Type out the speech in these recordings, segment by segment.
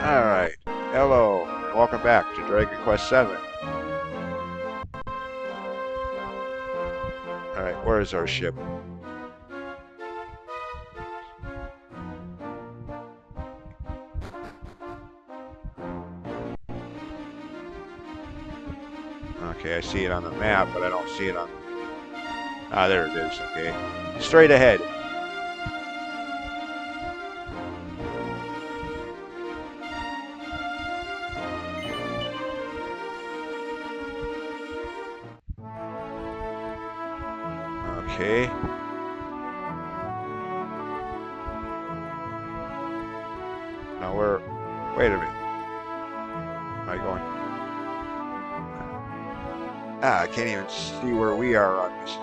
Alright, hello, and welcome back to Dragon Quest VII. Alright, where is our ship? Okay, I see it on the map, but I don't see it on... Ah, there it is, okay. Straight ahead. Okay. Now we're... Wait a minute. Am I going... Ah, I can't even see where we are on this.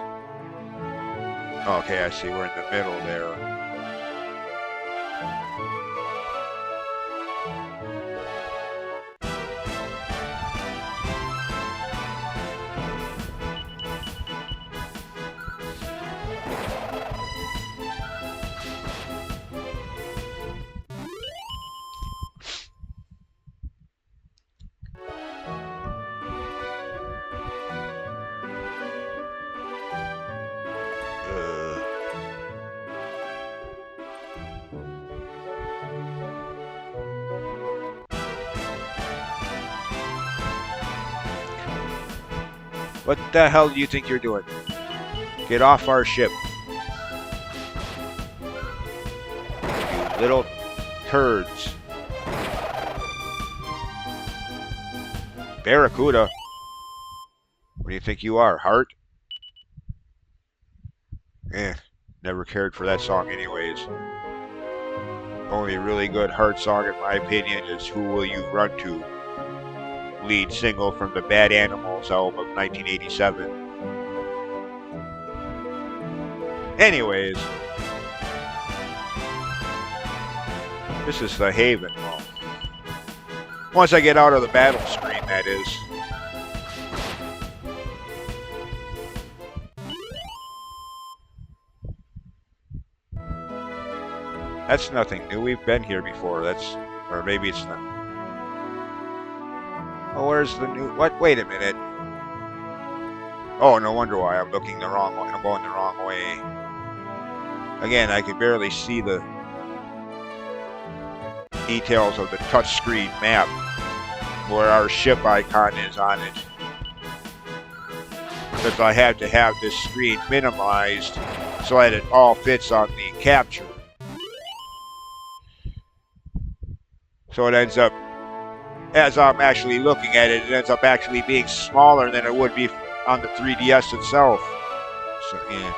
Okay, I see. We're in the middle there. What the hell do you think you're doing? Get off our ship. You little turds. Barracuda? What do you think you are, Heart? Never cared for that song anyways. Only really good Heart song in my opinion is Who Will You Run To? Lead single from the Bad Animals album of 1987. Anyways, this is the Haven. Well, once I get out of the battle screen, that is. That's nothing new. We've been here before. Or maybe it's not. Oh, where's the new... What? Wait a minute. Oh, no wonder why I'm looking the wrong way. I'm going the wrong way. Again, I can barely see the details of the touchscreen map where our ship icon is on it. Because I have to have this screen minimized so that it all fits on the capture. So it ends up, as I'm actually looking at it, it ends up actually being smaller than it would be on the 3DS itself. So, yeah.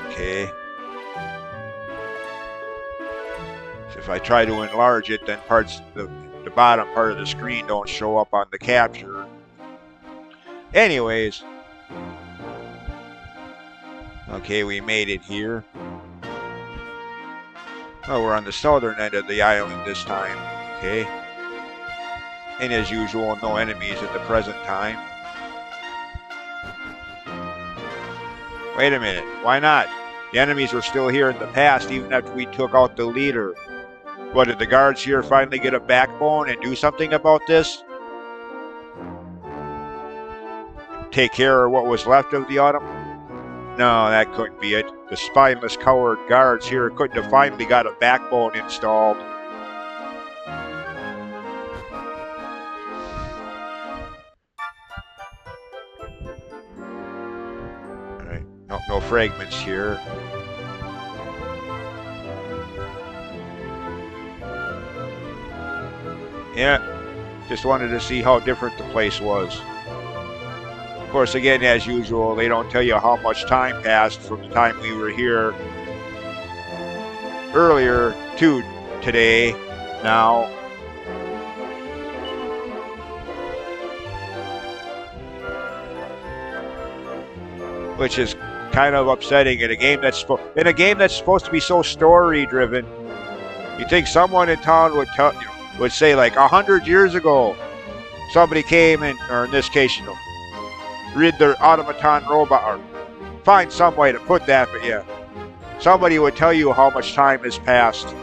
Okay. So if I try to enlarge it, then the bottom part of the screen don't show up on the capture. Anyways. Okay, we made it here. Oh, we're on the southern end of the island this time. Okay. And as usual, no enemies at the present time. Wait a minute. Why not? The enemies were still here in the past, even after we took out the leader. What, did the guards here finally get a backbone and do something about this? Take care of what was left of the autumn? No, that couldn't be it. The spineless coward guards here couldn't have finally got a backbone installed. Alright, no fragments here. Yeah, just wanted to see how different the place was. Of course, again, as usual, they don't tell you how much time passed from the time we were here earlier to today, now. Which is kind of upsetting in a game that's supposed to be so story-driven. You think someone in town would say, like, 100 years ago, somebody came in, or in this case, rid their automaton robot, or find some way to put that, but yeah. somebody would tell you how much time has passed.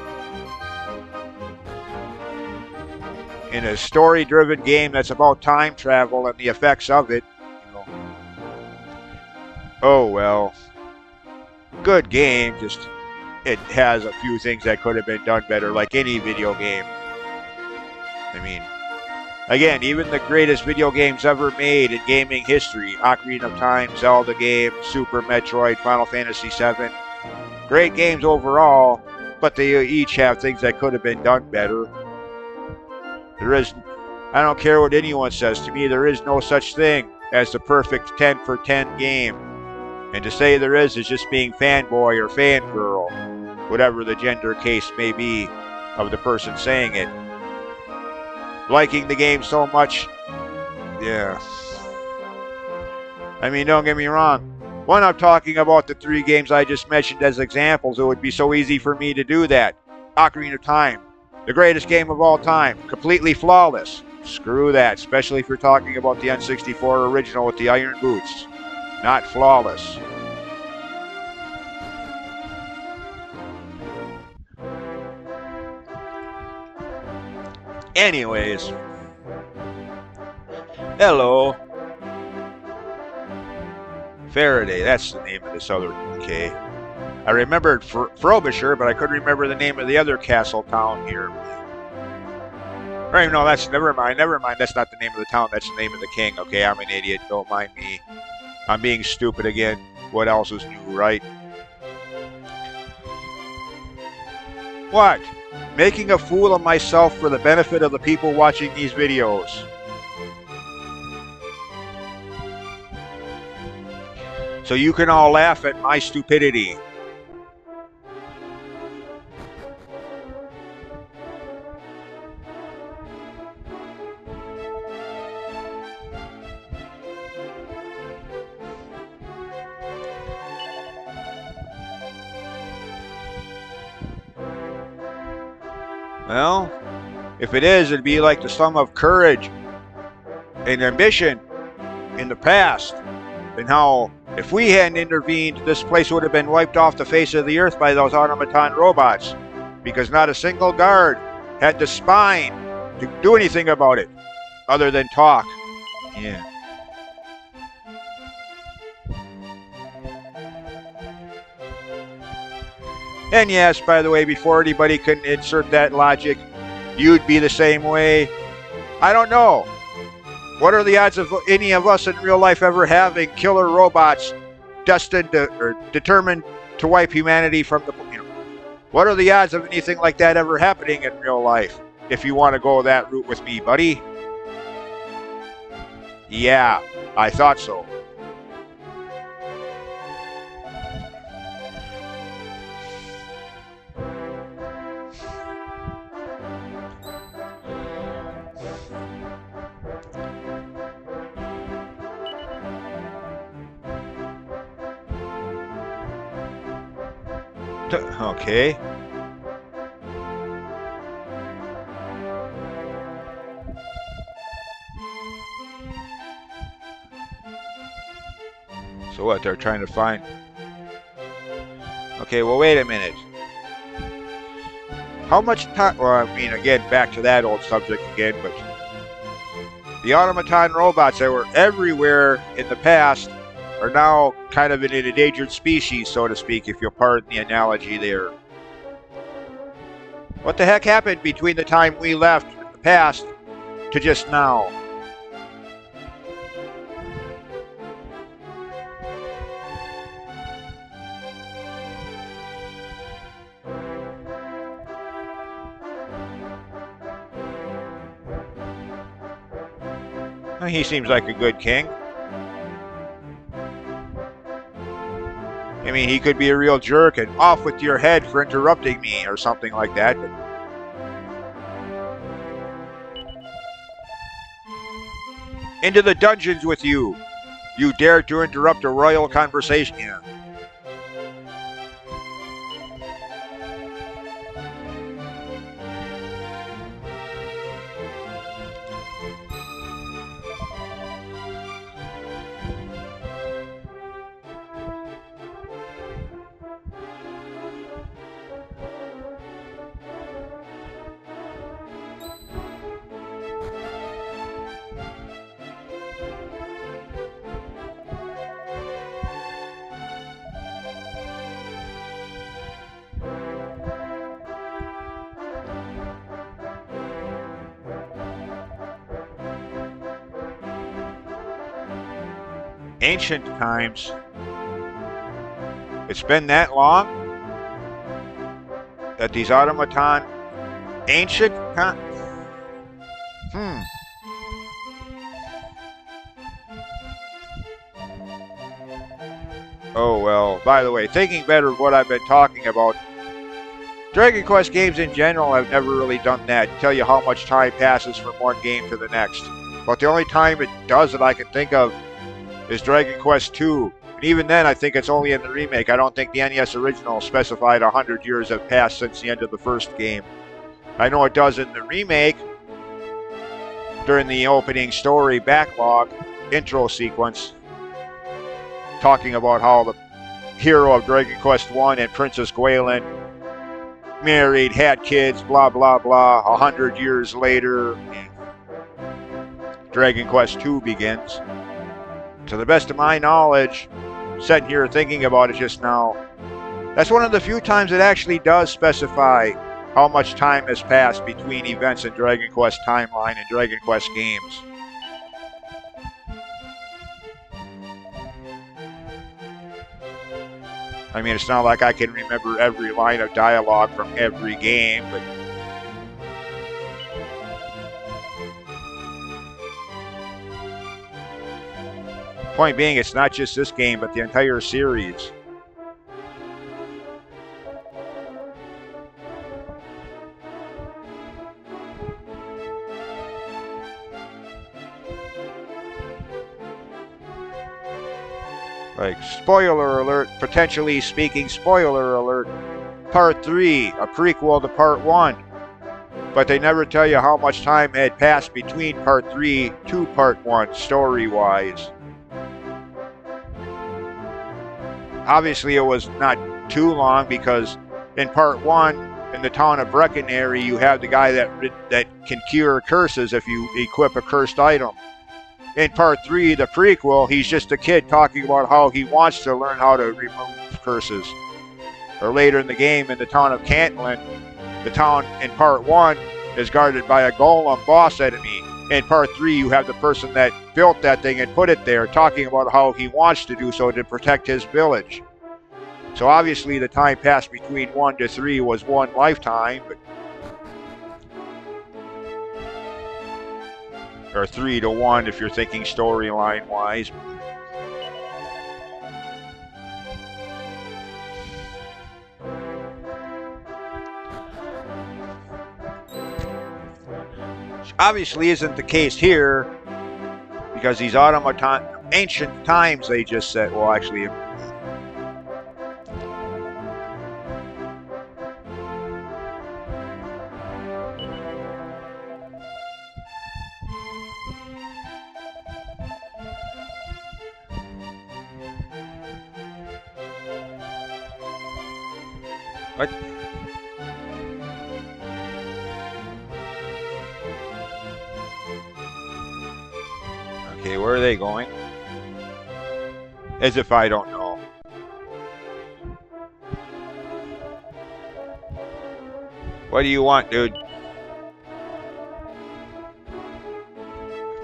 In a story-driven game that's about time travel and the effects of it, oh well, good game, just it has a few things that could have been done better, like any video game. I mean, again, even the greatest video games ever made in gaming history, Ocarina of Time, Zelda game, Super Metroid, Final Fantasy VII, great games overall, but they each have things that could have been done better. I don't care what anyone says, to me there is no such thing as the perfect 10 for 10 game. And to say there is just being fanboy or fangirl, whatever the gender case may be of the person saying it. Liking the game so much, yeah. I mean, don't get me wrong. When I'm talking about the 3 games I just mentioned as examples, it would be so easy for me to do that. Ocarina of Time, the greatest game of all time, completely flawless. Screw that, especially if you're talking about the N64 original with the iron boots. Not flawless. Anyways. Hello. Faraday, that's the name of this other K. I remembered Frobisher, but I couldn't remember the name of the other castle town here. Right, no, that's never mind. That's not the name of the town. That's the name of the king. Okay, I'm an idiot. Don't mind me. I'm being stupid again. What else is new, right? What? Making a fool of myself for the benefit of the people watching these videos. So you can all laugh at my stupidity. Well, if it is, it'd be like the sum of courage and ambition in the past, and how if we hadn't intervened, this place would have been wiped off the face of the earth by those automaton robots, because not a single guard had the spine to do anything about it, other than talk. Yeah. And yes, by the way, before anybody can insert that logic, you'd be the same way. I don't know. What are the odds of any of us in real life ever having killer robots destined to, or determined to wipe humanity from the, what are the odds of anything like that ever happening in real life? If you want to go that route with me, buddy. Yeah, I thought so. Okay. So what, they're trying to find... Okay, well, wait a minute. How much time... Well, I mean, again, back to that old subject again, but... The automaton robots that were everywhere in the past are now kind of an endangered species, so to speak, if you'll pardon the analogy there. What the heck happened between the time we left in the past to just now? He seems like a good king. I mean, he could be a real jerk and off with your head for interrupting me or something like that. But... Into the dungeons with you! You dare to interrupt a royal conversation. Yeah. Ancient times. It's been that long that these automaton ancient times. Oh well, by the way, thinking better of what I've been talking about, Dragon Quest games in general have never really done that. Tell you how much time passes from one game to the next. But the only time it does that I can think of is Dragon Quest II. And even then, I think it's only in the remake. I don't think the NES original specified 100 years have passed since the end of the first game. I know it does in the remake during the opening story backlog intro sequence, talking about how the hero of Dragon Quest I and Princess Gwaelin married, had kids, blah, blah, blah. 100 years later, Dragon Quest II begins. To the best of my knowledge, sitting here thinking about it just now, that's one of the few times it actually does specify how much time has passed between events in Dragon Quest timeline and Dragon Quest games. I mean, it's not like I can remember every line of dialogue from every game, but point being, it's not just this game, but the entire series. Like, spoiler alert, potentially speaking, spoiler alert, Part 3, a prequel to Part 1. But they never tell you how much time had passed between Part 3 to Part 1, story-wise. Obviously, it was not too long, because in Part 1, in the town of Breckenary, you have the guy that can cure curses if you equip a cursed item. In Part 3, the prequel, he's just a kid talking about how he wants to learn how to remove curses. Or later in the game, in the town of Cantlin, the town in Part 1 is guarded by a golem boss enemy. In Part 3, you have the person that built that thing and put it there, talking about how he wants to do so to protect his village. So obviously the time passed between 1 to 3 was one lifetime, or 3 to 1 if you're thinking storyline wise. Which obviously isn't the case here, because these automaton ancient times they just said, well actually what? Okay, where are they going? As if I don't know. What do you want, dude?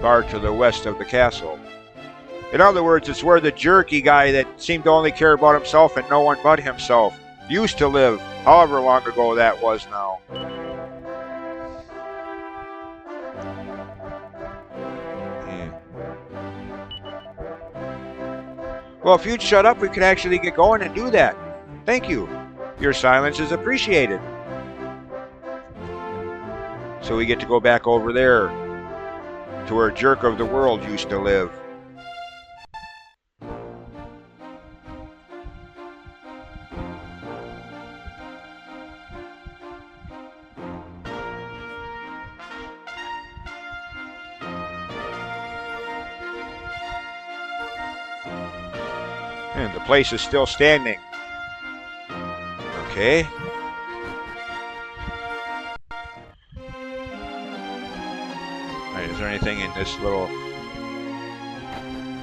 Far to the west of the castle. In other words, it's where the jerky guy that seemed to only care about himself and no one but himself used to live, however long ago that was now. Well, if you'd shut up, we could actually get going and do that. Thank you. Your silence is appreciated. So we get to go back over there to where Jerk of the World used to live. And the place is still standing. Okay. Alright, is there anything in this little...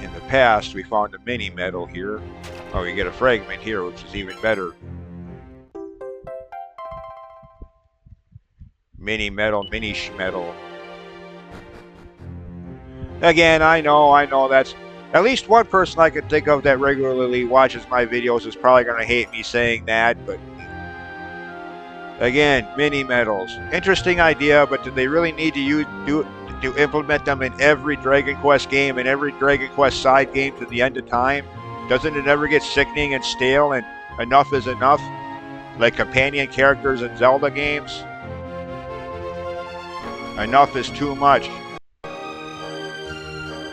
In the past, we found a mini medal here. Oh, we get a fragment here, which is even better. Mini medal, mini schmedal. Again, I know, At least one person I can think of that regularly watches my videos is probably going to hate me saying that, but again, mini medals. Interesting idea, but do they really need to implement them in every Dragon Quest game and every Dragon Quest side game to the end of time? Doesn't it ever get sickening and stale and enough is enough? Like companion characters in Zelda games? Enough is too much.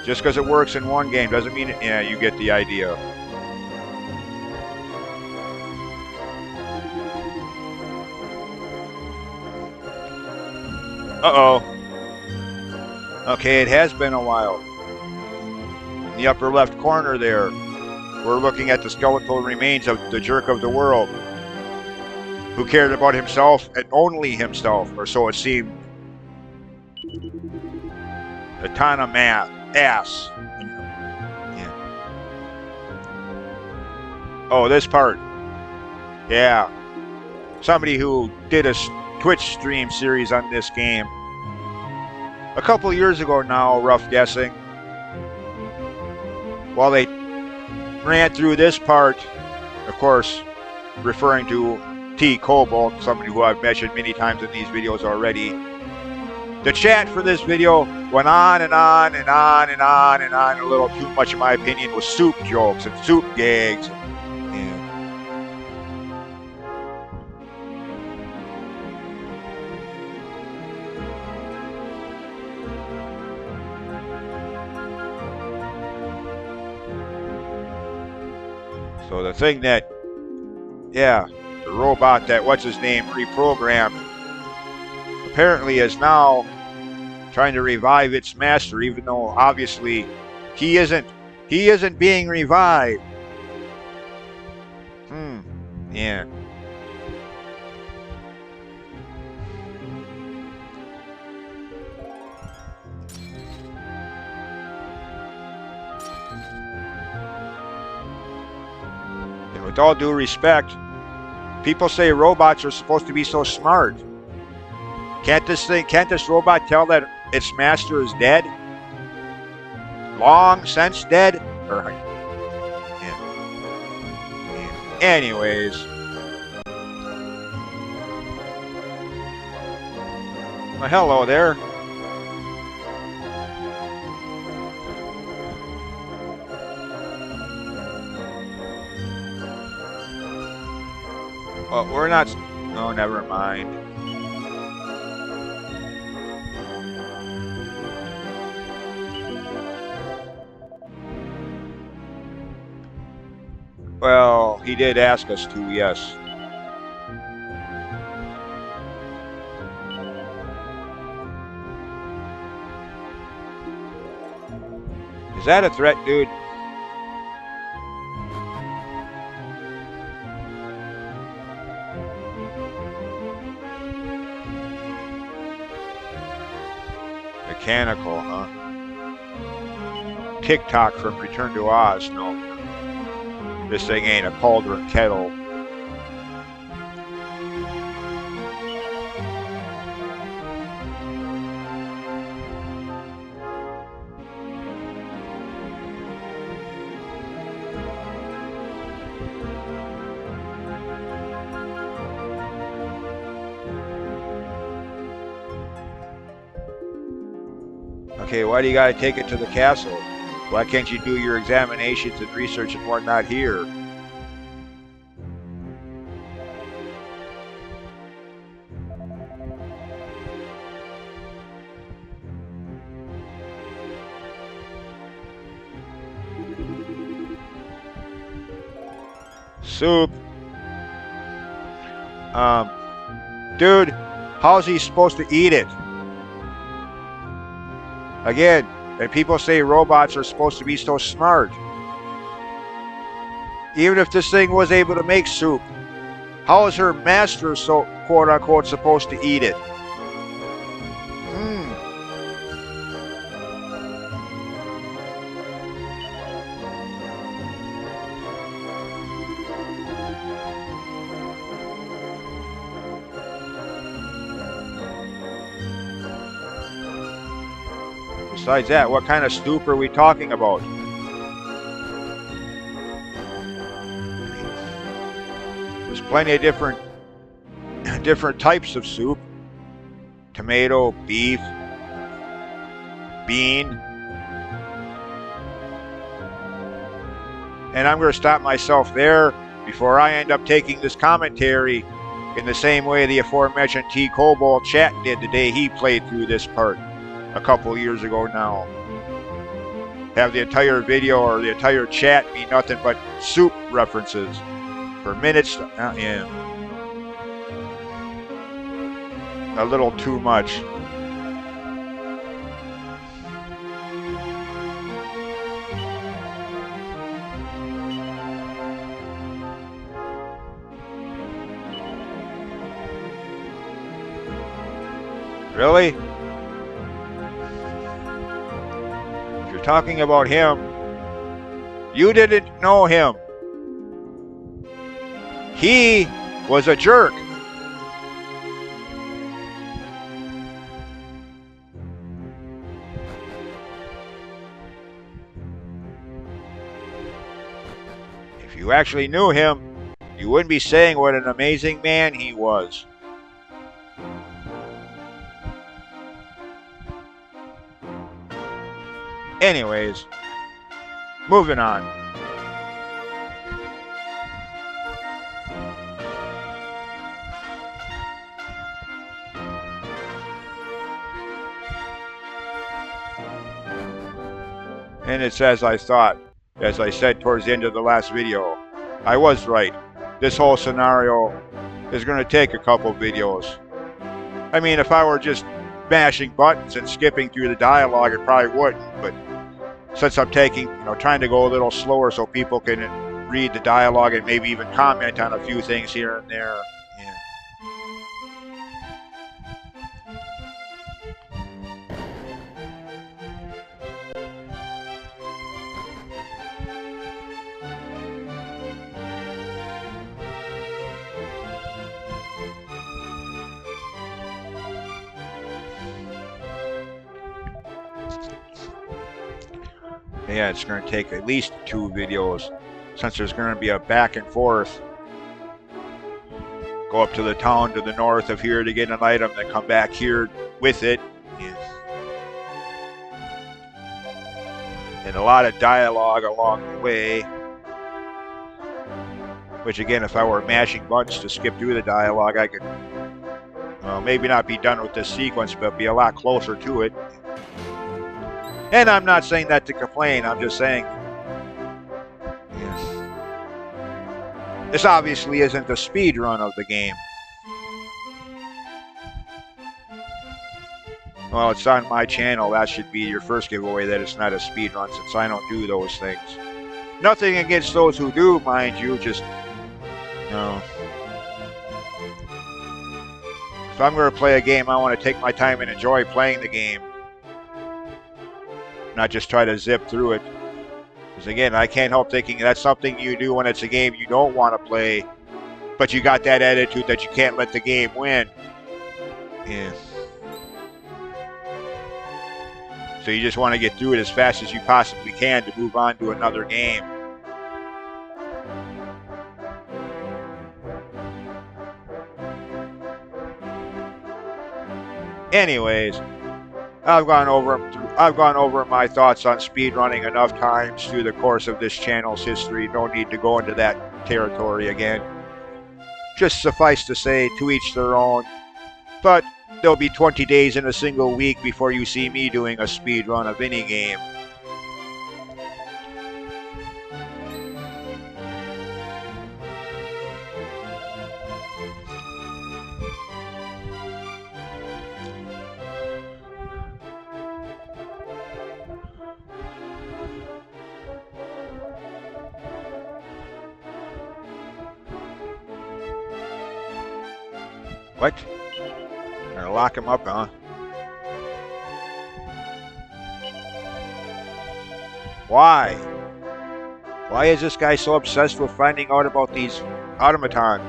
Just because it works in one game doesn't mean it. Yeah, you get the idea. Uh-oh. Okay, it has been a while. In the upper left corner there, we're looking at the skeletal remains of the jerk of the world, who cared about himself and only himself, or so it seemed. A ton of ass. Yeah. Oh, this part. Yeah. Somebody who did a Twitch stream series on this game a couple years ago now, rough guessing. While they ran through this part, of course, referring to T. Cobalt, somebody who I've mentioned many times in these videos already. The chat for this video went on and on and on and on and on. A little too much, in my opinion, with soup jokes and soup gags. Yeah. So the thing that, yeah, the robot that, what's his name, reprogrammed, apparently is now trying to revive its master, even though obviously he isn't being revived. Yeah. And with all due respect, people say robots are supposed to be so smart. Can't this robot tell that its master is dead? Long since dead? Or, yeah. Anyways. Well, hello there. Well, we're not. Oh, never mind. Well, he did ask us to, yes. Is that a threat, dude? Mechanical, huh? TikTok from Return to Oz, no. This thing ain't a cauldron kettle. Okay, why do you gotta take it to the castle? Why can't you do your examinations and research and whatnot here? Soup. Dude, how's he supposed to eat it? Again, and people say robots are supposed to be so smart. Even if this thing was able to make soup, how is her master so quote unquote supposed to eat it? Besides that, what kind of soup are we talking about? plenty of different types of soup. Tomato, beef, bean. And I'm going to stop myself there before I end up taking this commentary in the same way the aforementioned T. Cobalt chat did the day he played through this part a couple years ago now. Have the entire video or the entire chat be nothing but soup references for minutes. Yeah. A little too much. Really? If you're talking about him, you didn't know him. He was a jerk. If you actually knew him, you wouldn't be saying what an amazing man he was. Anyways, moving on. And it's as I thought, as I said towards the end of the last video. I was right. This whole scenario is going to take a couple videos. I mean, if I were just mashing buttons and skipping through the dialogue, it probably wouldn't, but since I'm trying to go a little slower so people can read the dialogue and maybe even comment on a few things here and there. Yeah. Yeah, it's going to take at least 2 videos since there's going to be a back and forth. Go up to the town to the north of here to get an item, then come back here with it. Yeah. And a lot of dialogue along the way. Which again, if I were mashing buttons to skip through the dialogue, I could, well, maybe not be done with this sequence, but be a lot closer to it. And I'm not saying that to complain, I'm just saying, yes, this obviously isn't a speed run of the game. Well, it's on my channel, that should be your first giveaway that it's not a speed run, since I don't do those things. Nothing against those who do, mind you, just, if I'm going to play a game, I want to take my time and enjoy playing the game. Not just try to zip through it. Because again, I can't help thinking that's something you do when it's a game you don't want to play, but you got that attitude that you can't let the game win. Yeah. So you just want to get through it as fast as you possibly can to move on to another game. Anyways, I've gone over my thoughts on speedrunning enough times through the course of this channel's history. No need to go into that territory again. Just suffice to say, to each their own. But there'll be 20 days in a single week before you see me doing a speedrun of any game. What? Gonna lock him up, huh? Why? Why is this guy so obsessed with finding out about these automaton?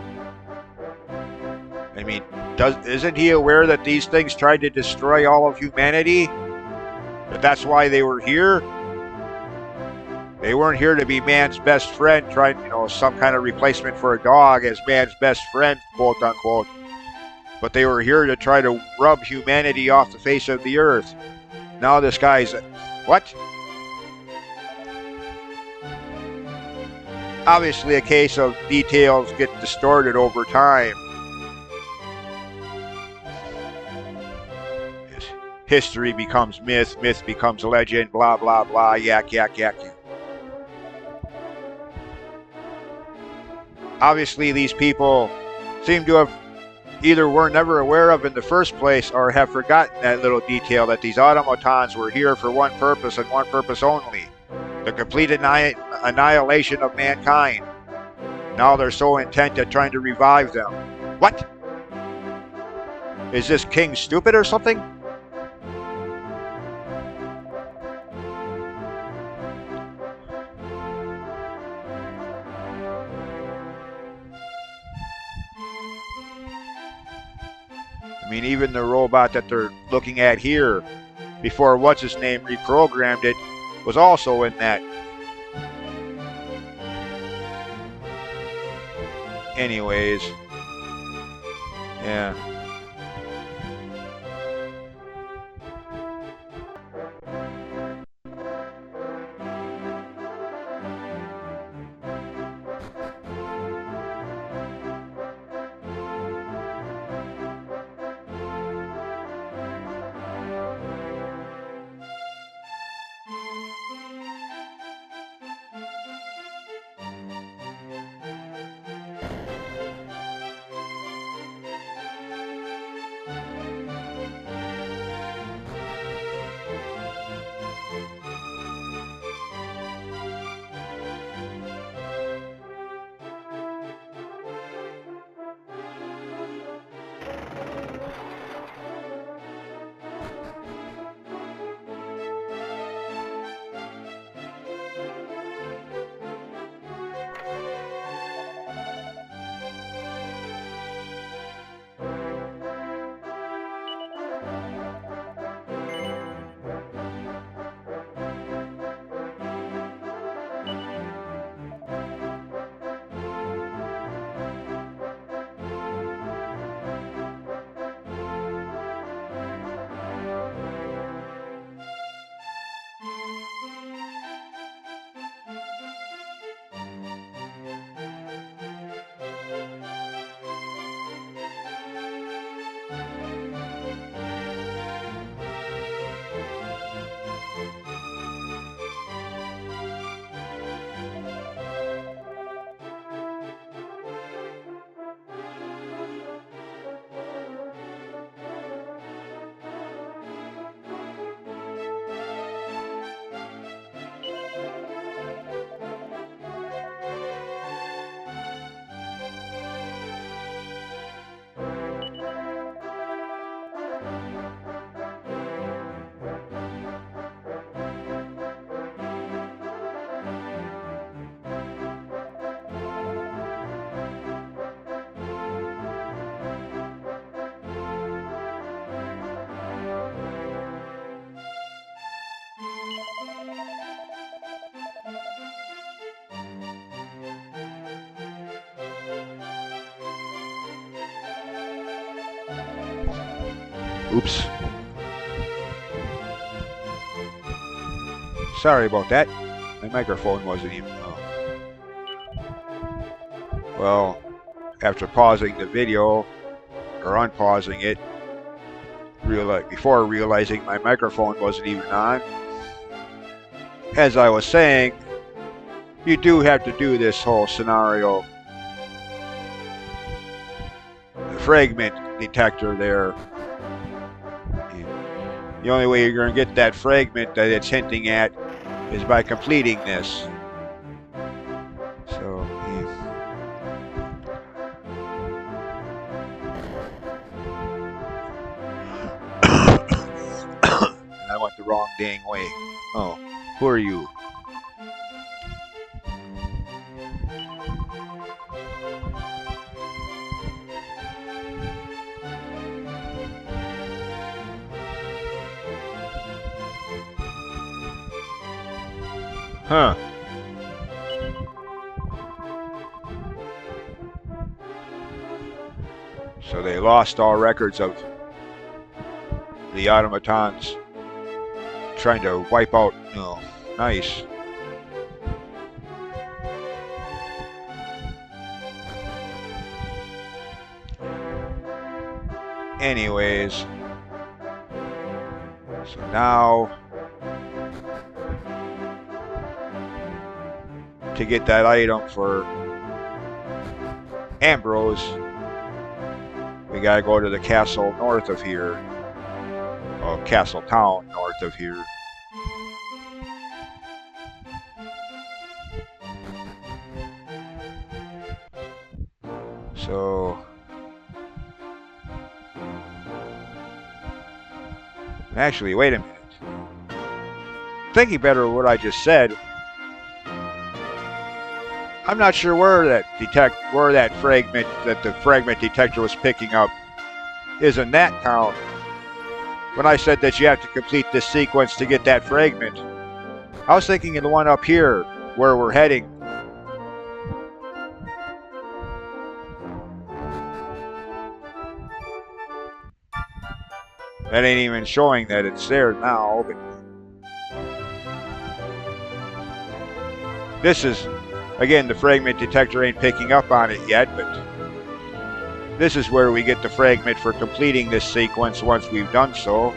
I mean, isn't he aware that these things tried to destroy all of humanity? That that's why they were here? They weren't here to be man's best friend, trying, some kind of replacement for a dog as man's best friend, quote unquote. But they were here to try to rub humanity off the face of the earth. Now this guy's... What? Obviously a case of details get distorted over time. History becomes myth, myth becomes legend, blah, blah, blah, yak, yak, yak, yak. Obviously, these people seem to have either were never aware of in the first place or have forgotten that little detail that these automatons were here for one purpose and one purpose only: the complete annihilation of mankind. Now they're so intent at trying to revive them. What? Is this king stupid or something? I mean, even the robot that they're looking at here, before what's-his-name reprogrammed it, was also in that. Anyways. Yeah. Oops. Sorry about that. My microphone wasn't even... Well, after pausing the video, or unpausing it, before realizing my microphone wasn't even on, as I was saying, you do have to do this whole scenario. The fragment detector there. The only way you're going to get that fragment that it's hinting at is by completing this. So, I went the wrong dang way. Oh, who are you? Huh. So they lost all records of the automatons trying to wipe out. Oh, nice. Anyways, so now to get that item for Ambrose, we gotta go to the castle north of here. Well, castle town north of here. So actually, wait a minute. Thinking better of what I just said, I'm not sure where that fragment that the fragment detector was picking up is in that town. When I said that you have to complete this sequence to get that fragment, I was thinking of the one up here where we're heading. That ain't even showing that it's there now, but this is, again, the fragment detector ain't picking up on it yet, but this is where we get the fragment for completing this sequence once we've done so.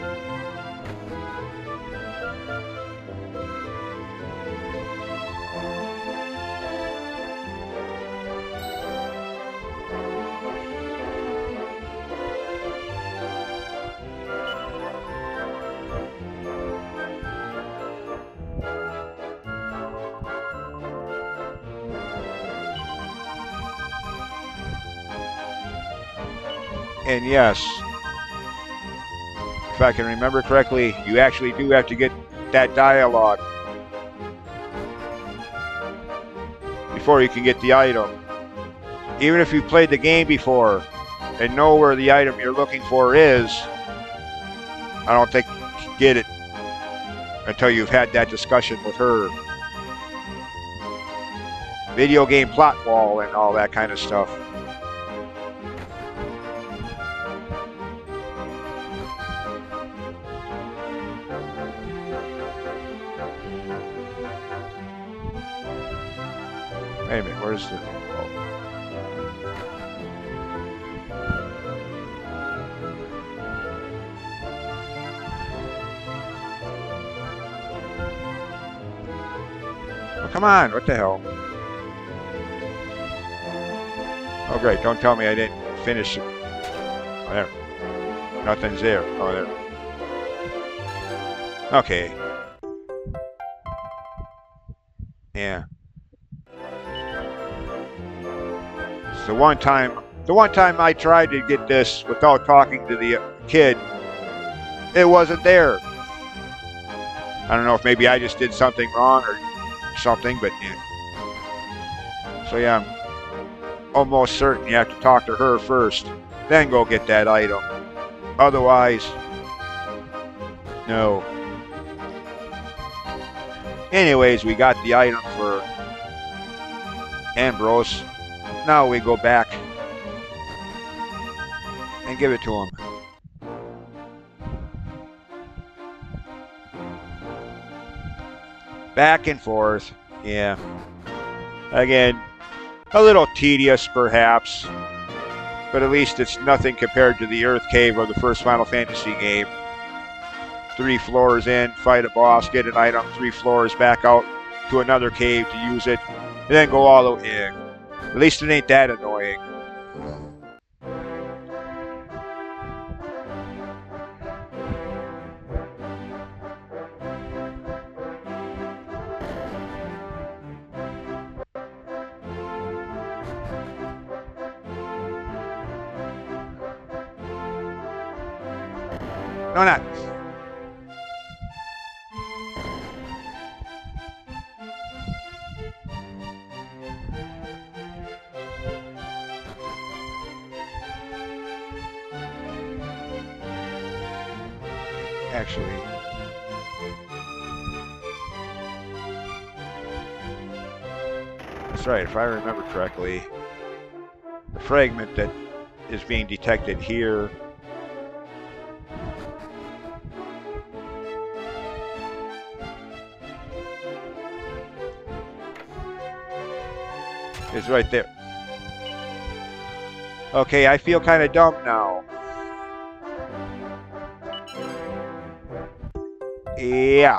And yes, if I can remember correctly, you actually do have to get that dialogue before you can get the item. Even if you played the game before and know where the item you're looking for is, I don't think you can get it until you've had that discussion with her. Video game plot wall and all that kind of stuff. Wait a minute, where's the... Oh, come on, what the hell? Oh, great, don't tell me I didn't finish it. Oh, there. Nothing's there. Oh, there. Okay. Yeah. The one time I tried to get this without talking to the kid, it wasn't there. I don't know if maybe I just did something wrong or something, but yeah. So yeah, I'm almost certain you have to talk to her first, then go get that item. Otherwise, no. Anyways, we got the item for Ambrose. Now we go back and give it to him. Back and forth, yeah. Again, a little tedious perhaps, but at least it's nothing compared to the Earth Cave of the first Final Fantasy game. 3 floors in, fight a boss, get an item, 3 floors back out to another cave to use it, and then go all the way in. At least it ain't that annoying. No, not. Actually, that's right. If I remember correctly, the fragment that is being detected here. It's right there. Okay, I feel kind of dumb now. Yeah.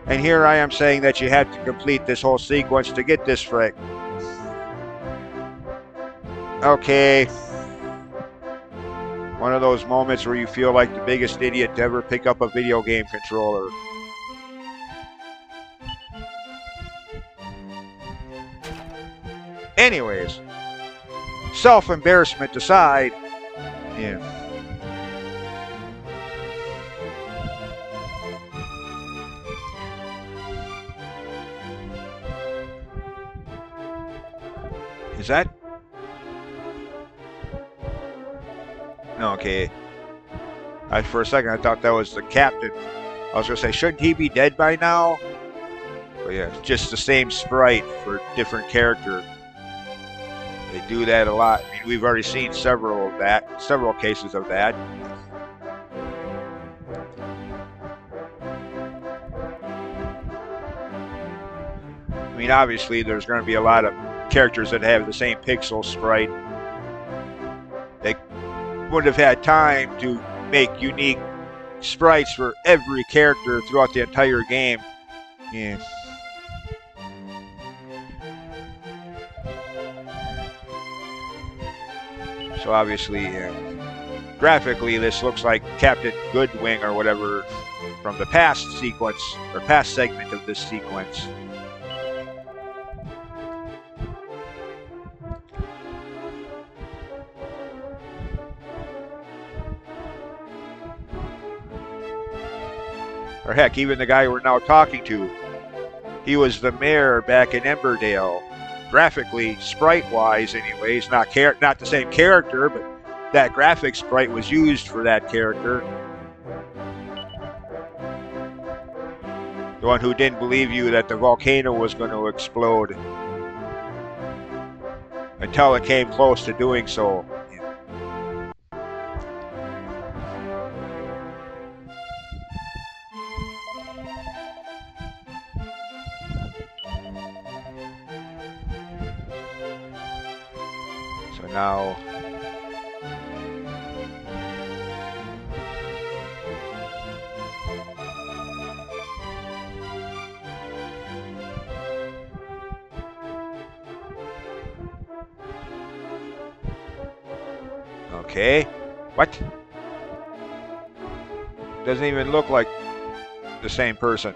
And here I am saying that you have to complete this whole sequence to get this frick. Okay. One of those moments where you feel like the biggest idiot to ever pick up a video game controller. Anyways, self-embarrassment aside, yeah. Is that? No, okay. For a second, I thought that was the captain. I was going to say, shouldn't he be dead by now? But yeah, it's just the same sprite for different character. They do that a lot. I mean, we've already seen several cases of that. I mean, obviously, there's going to be a lot of characters that have the same pixel sprite. They wouldn't have had time to make unique sprites for every character throughout the entire game. Yeah. So obviously, graphically, this looks like Captain Goodwing or whatever from the past sequence or past segment of this sequence. Or heck, even the guy we're now talking to, he was the mayor back in Emberdale. Graphically, sprite-wise anyways, not the same character, but that graphic sprite was used for that character. The one who didn't believe you that the volcano was going to explode until it came close to doing so. So now okay. What? Doesn't even look like the same person.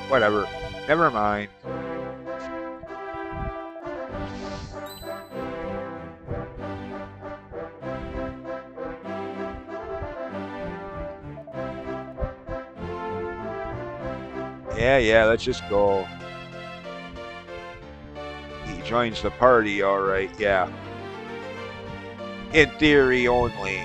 Whatever. Never mind. Yeah, let's just go. He joins the party, alright, yeah. In theory only.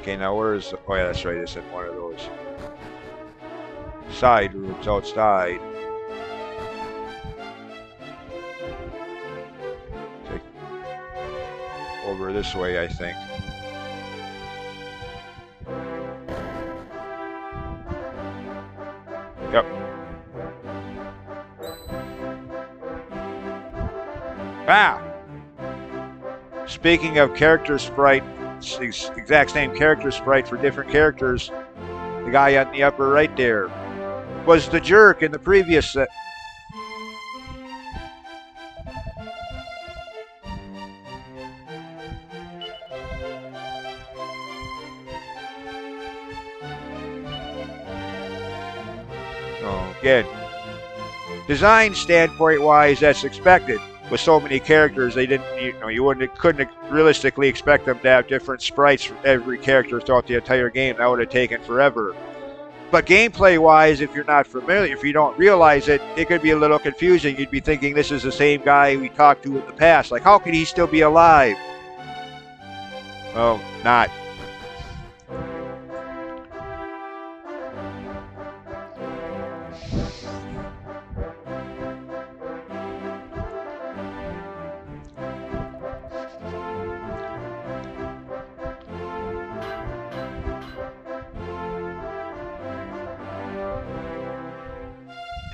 Okay, now where's... Oh yeah, that's right, it's in one of those side rooms outside. Take over this way, I think. Yep. Ah! Speaking of character sprite, exact same character sprite for different characters. The guy on the upper right there was the jerk in the previous set. again, design standpoint wise, that's expected. With so many characters, they didn't, you couldn't realistically expect them to have different sprites for every character throughout the entire game. That would have taken forever. But gameplay wise, if you're not familiar, if you don't realize it, it could be a little confusing. You'd be thinking this is the same guy we talked to in the past. Like, how could he still be alive? Well, not.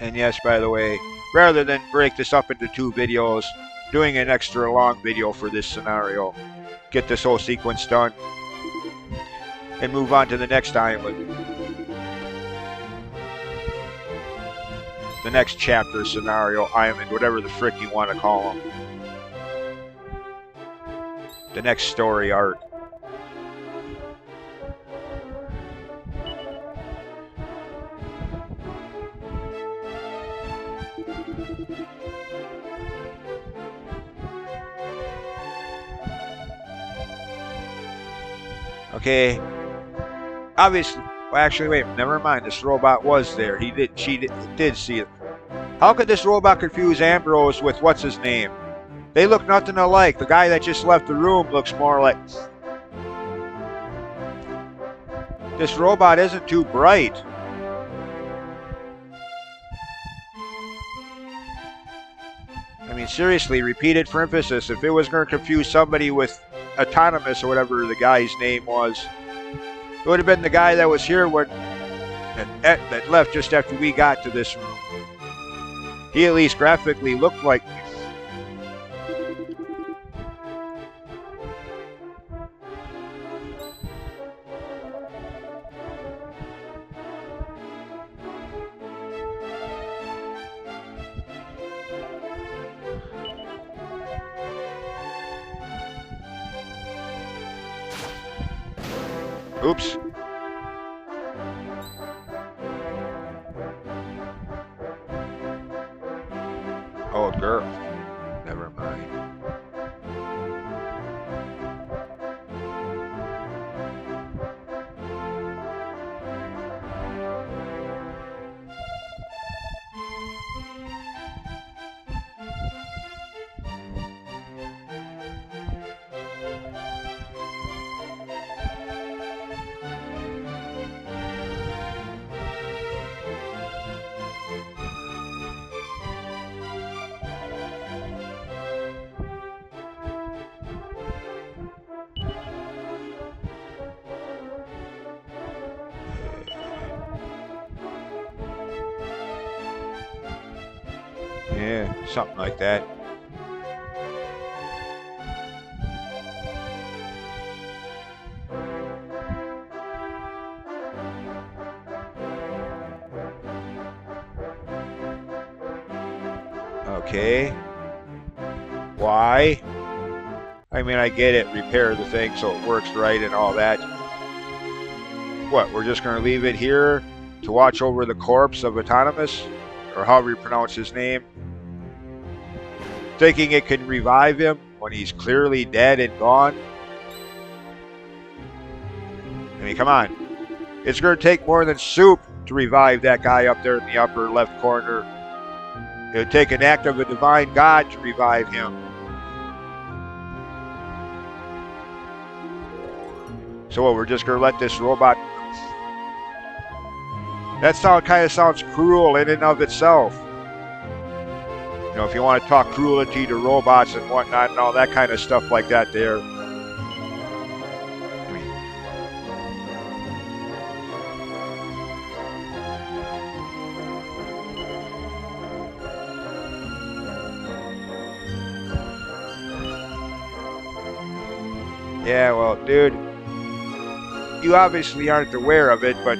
And yes, by the way, rather than break this up into 2 videos, doing an extra long video for this scenario. Get this whole sequence done. And move on to the next island. The next chapter, scenario, island, whatever the frick you want to call them. The next story arc. Okay. Obviously, well, actually, wait, never mind. This robot was there. She did see it. How could this robot confuse Ambrose with what's his name? They look nothing alike. The guy that just left the room looks more like... This robot isn't too bright. I mean, seriously, repeat it for emphasis. If it was going to confuse somebody with Autonomous or whatever the guy's name was, it would have been the guy that was here when that left just after we got to this room. He at least graphically looked like... Oops. Oh, girl. Never mind. Yeah, something like that. Okay. Why? I mean, I get it. Repair the thing so it works right and all that. What, we're just going to leave it here to watch over the corpse of Autonomous? Or however you pronounce his name? Thinking it can revive him when he's clearly dead and gone? I mean, come on. It's going to take more than soup to revive that guy up there in the upper left corner. It would take an act of a divine God to revive him. So what, we're just going to let this robot... That kind of sounds cruel in and of itself. You know, if you want to talk cruelty to robots and whatnot and all that kind of stuff like that there. I mean, yeah, well, dude, you obviously aren't aware of it, but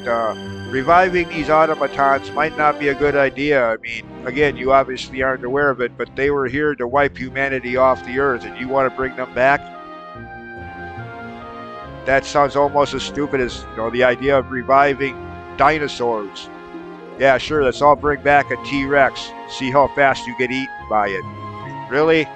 reviving these automatons might not be a good idea. I mean, again, you obviously aren't aware of it, but they were here to wipe humanity off the earth, and you want to bring them back? That sounds almost as stupid as, you know, the idea of reviving dinosaurs. Yeah, sure, let's all bring back a T-Rex. See how fast you get eaten by it. Really?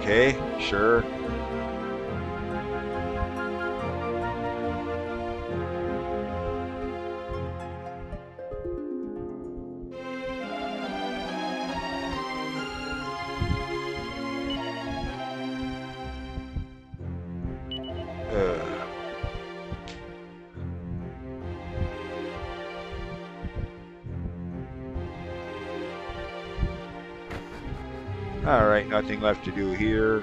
Okay, sure. All right, nothing left to do here.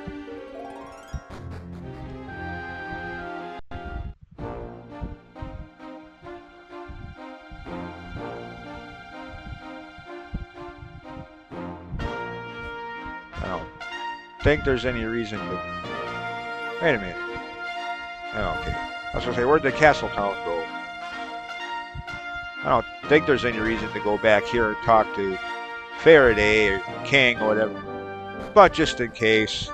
I don't think there's any reason to... Wait a minute. Oh, okay. I was going to say, where'd the Castle Town go? I don't think there's any reason to go back here and talk to Faraday or King or whatever. But just in case.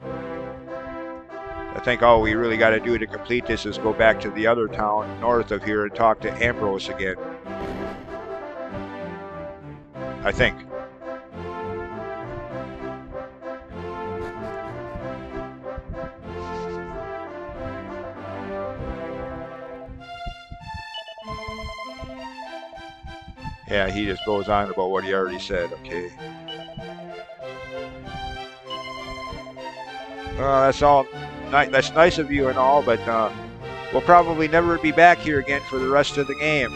I think all we really got to do to complete this is go back to the other town north of here and talk to Ambrose again. I think. Yeah, he just goes on about what he already said. Okay. That's all. That's nice of you and all, but we'll probably never be back here again for the rest of the game.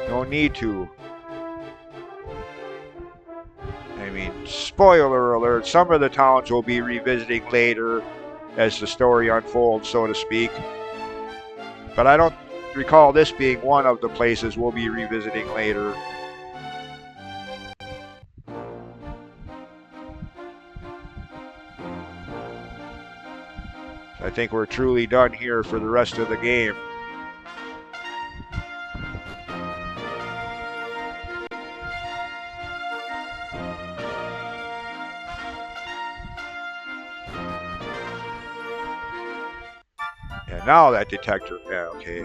No need to. I mean, spoiler alert, some of the towns we'll be revisiting later as the story unfolds, so to speak. But I don't recall this being one of the places we'll be revisiting later. I think we're truly done here for the rest of the game. And now that detector, yeah, okay.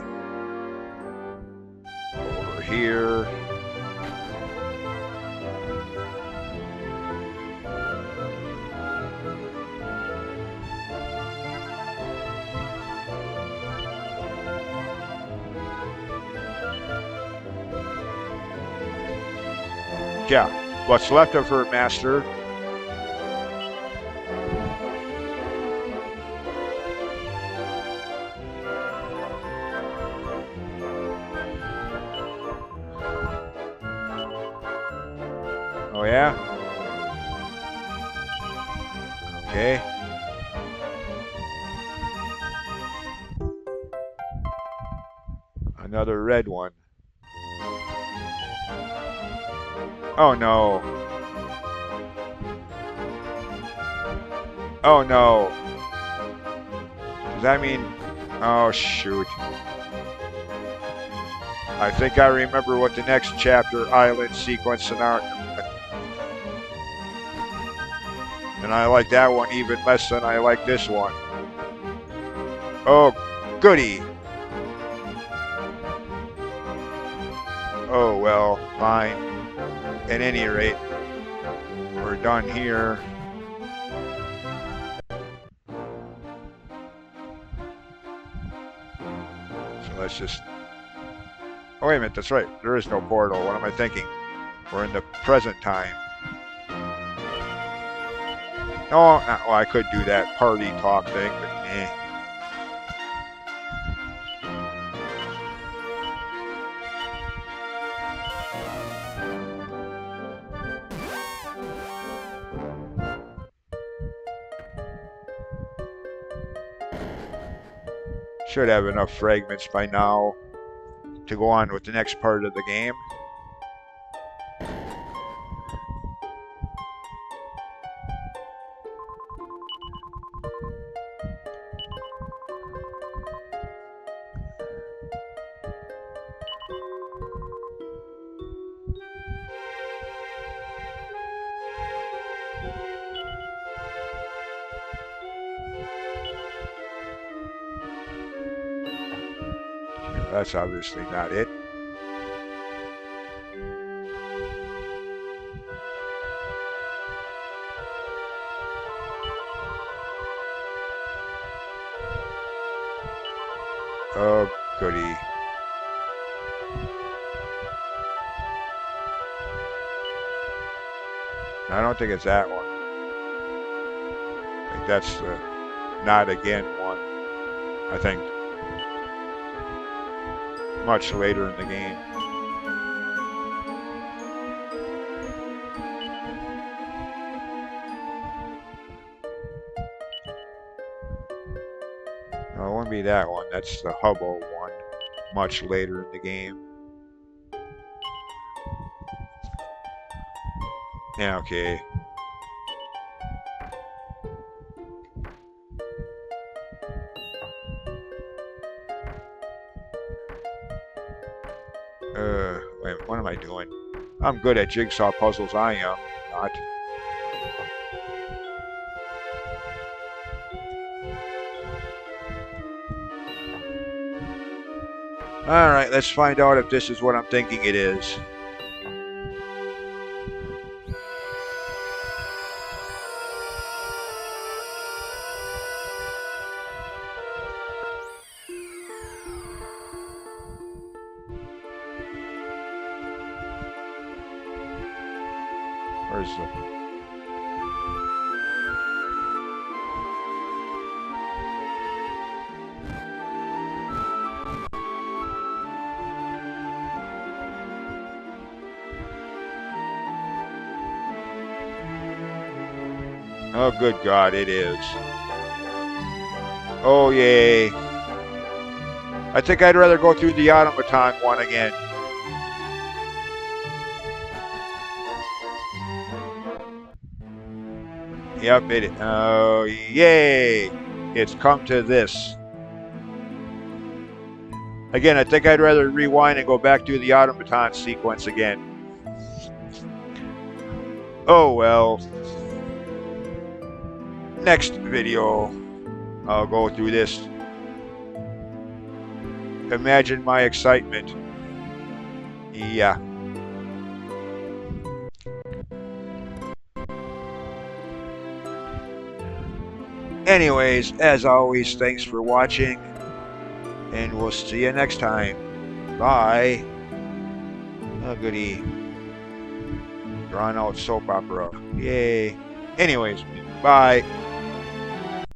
Over here. Yeah, what's left of her, Master? Oh, yeah? Okay. Another red one. Oh no. Oh no. Does that mean... Oh shoot. I think I remember what the next chapter island sequence scenario... And I like that one even less than I like this one. Oh, goody. Oh well, fine. At any rate, we're done here. So let's just... Oh, wait a minute, that's right. There is no portal. What am I thinking? We're in the present time. Oh, well, I could do that party talk thing, but eh. Should have enough fragments by now to go on with the next part of the game. That's obviously not it. Oh, goody. I don't think it's that one. I think that's the not again one. I think. Much later in the game. No, it won't be that one. That's the Hubble one. Much later in the game. Yeah, okay. Wait, what am I doing? I'm good at jigsaw puzzles, I am not. Alright, let's find out if this is what I'm thinking it is. Where's the... Oh, good God, it is. Oh, yay. I think I'd rather go through the automaton one again. Yep, it. Oh, yay! It's come to this. Again, I think I'd rather rewind and go back to the automaton sequence again. Oh well. Next video, I'll go through this. Imagine my excitement. Yeah. Anyways, as always, thanks for watching, and we'll see you next time. Bye. Oh, goody. Drawn out soap opera. Yay. Anyways, bye.